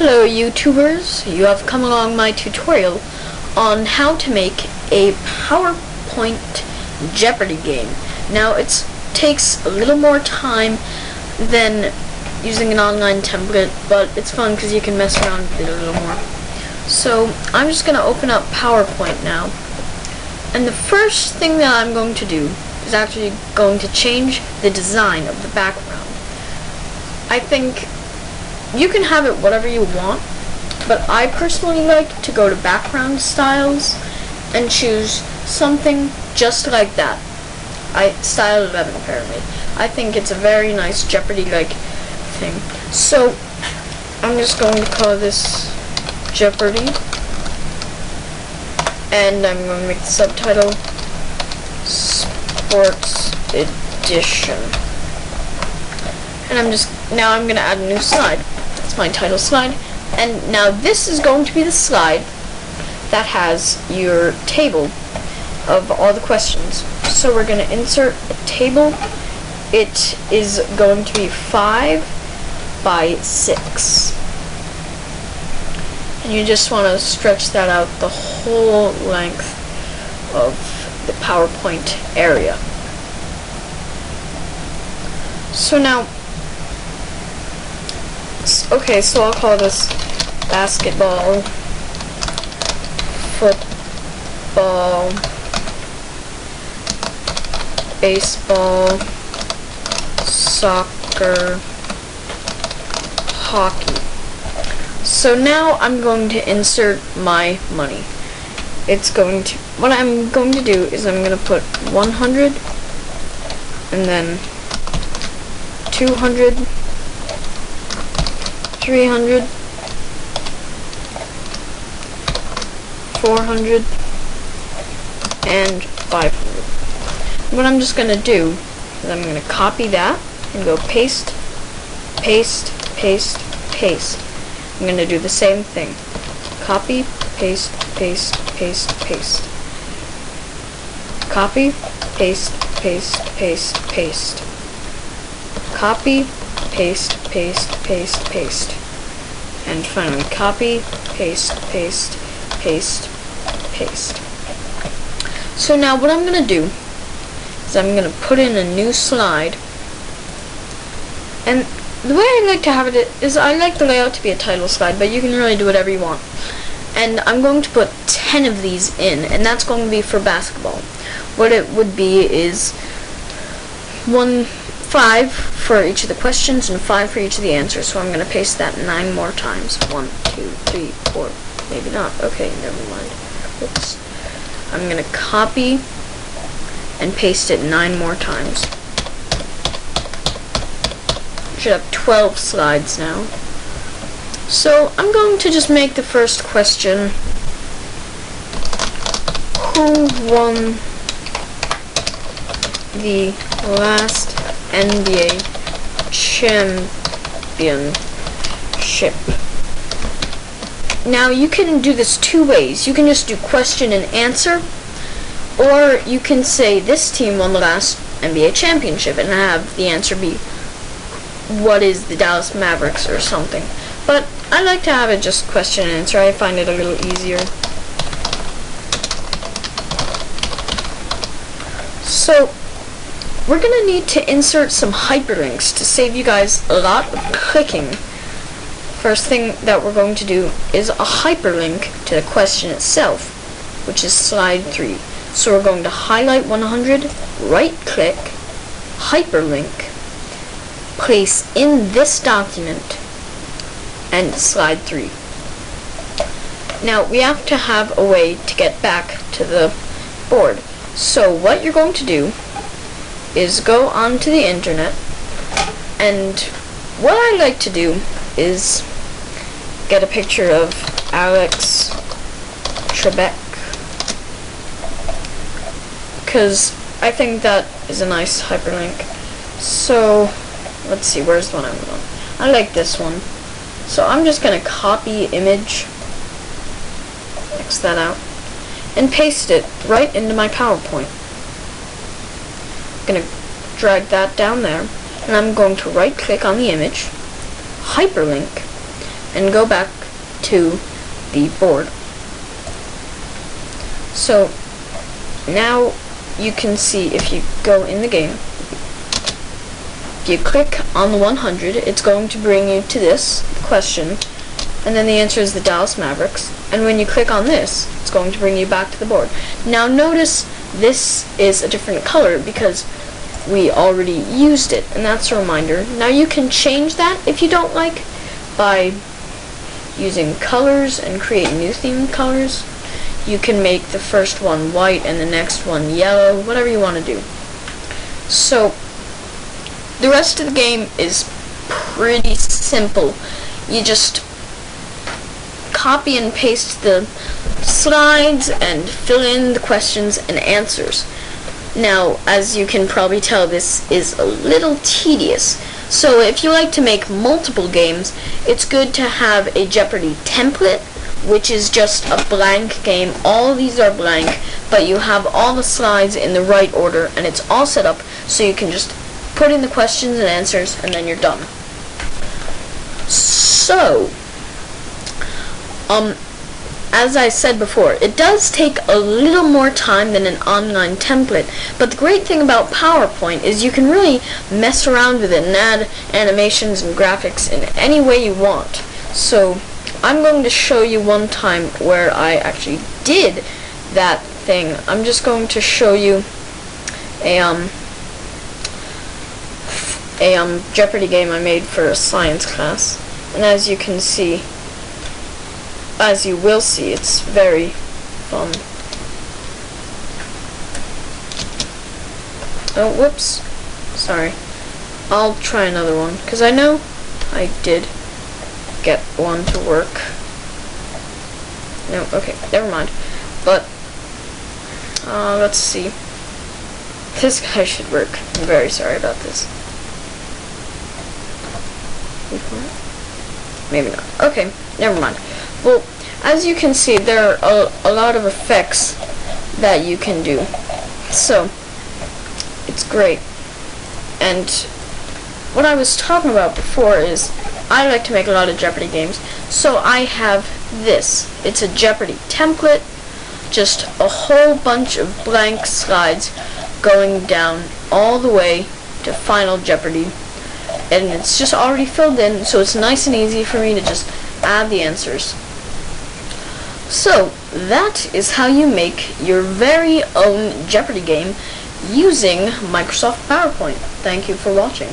Hello YouTubers, you have come along my tutorial on how to make a PowerPoint Jeopardy game. Now it takes a little more time than using an online template, but it's fun because you can mess around with it a little more. So I'm just going to open up PowerPoint now, and the first thing that I'm going to do is actually going to change the design of the background. I think you can have it whatever you want, but I personally like to go to background styles and choose something just like that. Style 11 apparently. I think it's a very nice Jeopardy-like thing. So I'm just going to call this Jeopardy, and I'm going to make the subtitle Sports Edition. And now I'm going to add a new slide. That's my title slide. And now this is going to be the slide that has your table of all the questions. So we're going to insert a table. It is going to be 5 by 6. And you just want to stretch that out the whole length of the PowerPoint area. So now, okay, so I'll call this basketball, football, baseball, soccer, hockey. So now I'm going to insert my money. What I'm going to do is I'm going to put 100 and then 200, 300, 400, and 500. What I'm just going to do is I'm going to copy that and go paste, paste, paste, paste. I'm going to do the same thing. Copy, paste, paste, paste, paste. Copy, paste, paste, paste, paste. Copy, paste, paste, paste, paste. And finally copy, paste, paste, paste, paste. So now what I'm going to do is I'm going to put in a new slide. And the way I like to have it is I like the layout to be a title slide, but you can really do whatever you want. And I'm going to put 10 of these in, and that's going to be for basketball. What it would be is 5 for each of the questions and 5 for each of the answers. So I'm going to paste that 9 more times. 1, 2, 3, 4. Maybe not. Okay, never mind. Oops. I'm going to copy and paste it 9 more times. Should have 12 slides now. So I'm going to just make the first question. Who won the last NBA championship? Now you can do this 2 ways. You can just do question and answer, or you can say this team won the last NBA championship and have the answer be what is the Dallas Mavericks or something. But I like to have it just question and answer. I find it a little easier. So we're going to need to insert some hyperlinks to save you guys a lot of clicking. First thing that we're going to do is a hyperlink to the question itself, which is slide 3. So we're going to highlight 100, right click, hyperlink, place in this document, and slide 3. Now we have to have a way to get back to the board. So what you're going to do is go onto the internet, and what I like to do is get a picture of Alex Trebek, because I think that is a nice hyperlink. So let's see, where's the one I want? I like this one. So I'm just going to copy image, X that out, and paste it right into my PowerPoint. I'm going to drag that down there, and I'm going to right click on the image, hyperlink, and go back to the board. So now you can see, if you go in the game, if you click on the 100, it's going to bring you to this question, and then the answer is the Dallas Mavericks. And when you click on this, it's going to bring you back to the board. Now notice this is a different color because we already used it, and that's a reminder. Now you can change that if you don't like by using colors and create new theme colors. You can make the first one white and the next one yellow, whatever you want to do. So the rest of the game is pretty simple. You just copy and paste the slides and fill in the questions and answers. Now, as you can probably tell, this is a little tedious. So if you like to make multiple games, it's good to have a Jeopardy template, which is just a blank game. All of these are blank, but you have all the slides in the right order, and it's all set up so you can just put in the questions and answers, and then you're done. So, as I said before, it does take a little more time than an online template, but the great thing about PowerPoint is you can really mess around with it and add animations and graphics in any way you want. So I'm going to show you one time where I actually did that thing. I'm just going to show you a Jeopardy game I made for a science class, and as you can see, as you will see, it's very fun. Oh, whoops. Sorry. I'll try another one, because I know I did get one to work. No, okay, never mind. But, let's see. This guy should work. I'm very sorry about this. Maybe not. Okay, never mind. Well, as you can see, there are a lot of effects that you can do. So, it's great. And what I was talking about before is I like to make a lot of Jeopardy games. So I have this. It's a Jeopardy template. Just a whole bunch of blank slides going down all the way to Final Jeopardy. And it's just already filled in, so it's nice and easy for me to just add the answers. So, that is how you make your very own Jeopardy game using Microsoft PowerPoint. Thank you for watching.